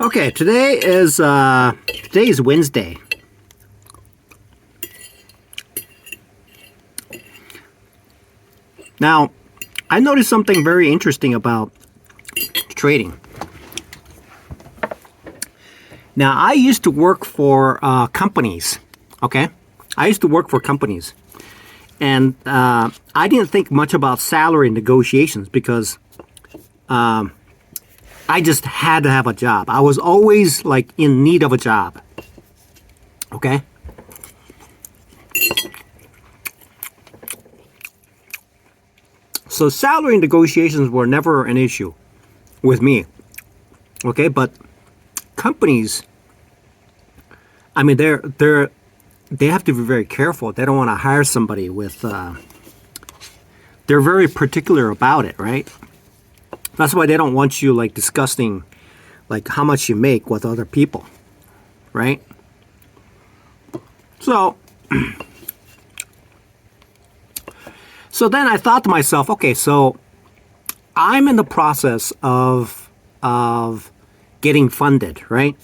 Okay, today is Wednesday. Now, I noticed something very interesting about trading. Now, I used to work for companies. Okay, I used to work for companies, and I didn't think much about salary negotiations because I just had to have a job. I was always like in need of a job. Okay. So salary negotiations were never an issue with me. Okay, but companies, I mean, they have to be very careful. They don't want to hire somebody with. They're very particular about it, right? That's why they don't want you like discussing, like how much you make with other people, right? So. So then I thought to myself, okay, so I'm in the process of getting funded, right?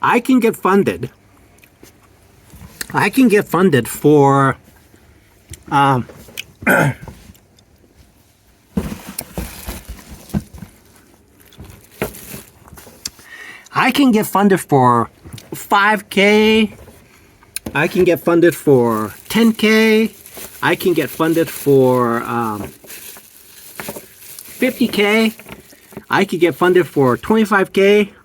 I can get funded. I can get funded for I can get funded for 5K. I can get funded for 10K. I can get funded for 50K. I could get funded for 25K.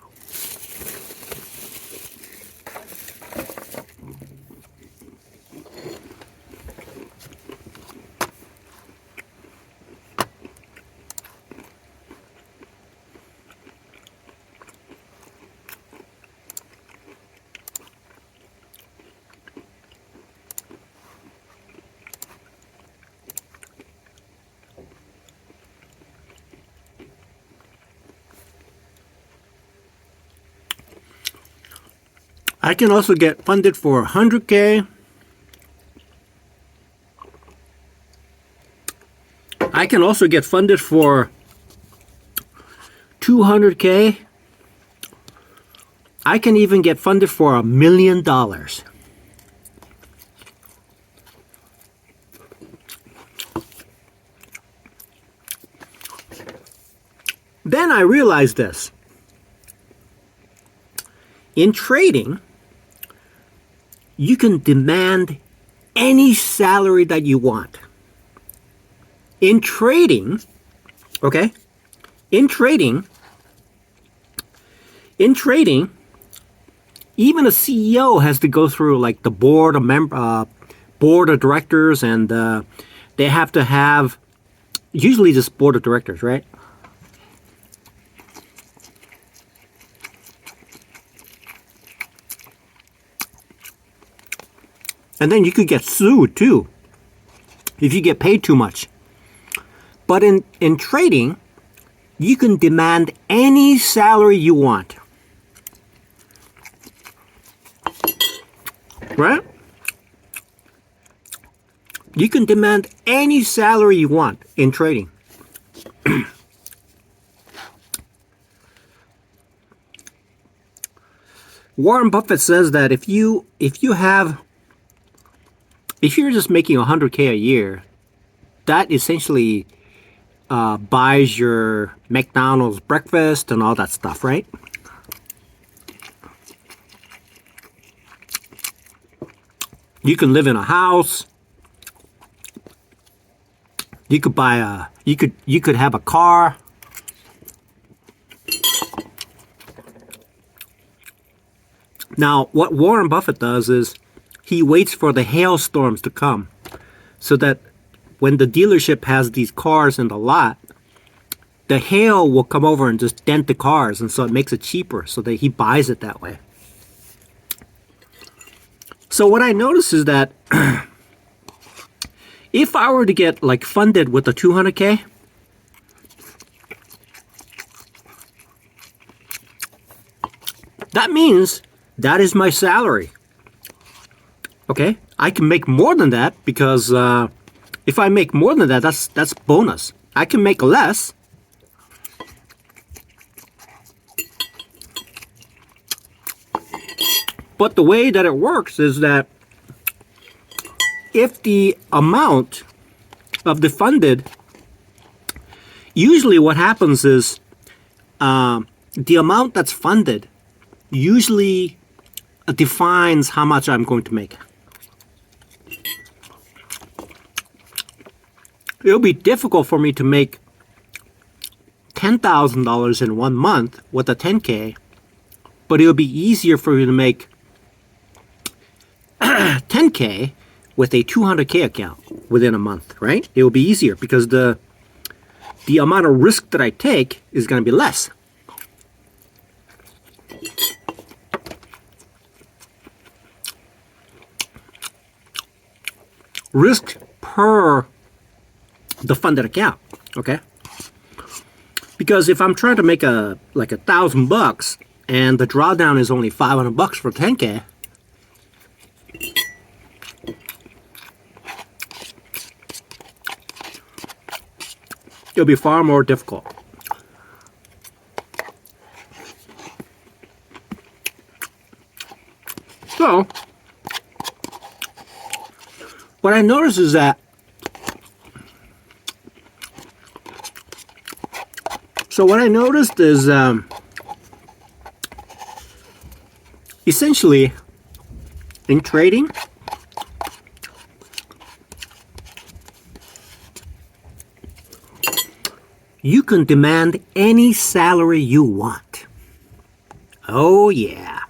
I can also get funded for 100K. I can also get funded for 200K. I can even get funded for $1 million. Then I realized this. In trading, you can demand any salary that you want. In trading, okay? In trading, even a CEO has to go through like the board of directors, and they have to have usually just board of directors, right? And then you could get sued too if you get paid too much. But in trading, you can demand any salary you want. Right? You can demand any salary you want in trading. Warren Buffett says that if you're just making 100K a year, that essentially buys your McDonald's breakfast and all that stuff, right? You can live in a house. You could buy you could have a car. Now, what Warren Buffett does is he waits for the hailstorms to come so that when the dealership has these cars in the lot, the hail will come over and just dent the cars, and so it makes it cheaper, so that he buys it that way. So what I noticed is that if I were to get like funded with the 200K, that means that is my salary. Okay? I can make more than that because if I make more than that, that's bonus. I can make less. But the way that it works is that if the amount of the funded, usually what happens is the amount that's funded usually defines how much I'm going to make. It'll be difficult for me to make $10,000 in 1 month with a 10K, but it'll be easier for you to make 10K with a 200K account within a month, right? It will be easier because the amount of risk that I take is going to be less. Risk per the funded account, okay? Because if I'm trying to make like $1,000 and the drawdown is only $500 for 10K, it'll be far more difficult. So, what I noticed is that essentially in trading, you can demand any salary you want. Oh yeah.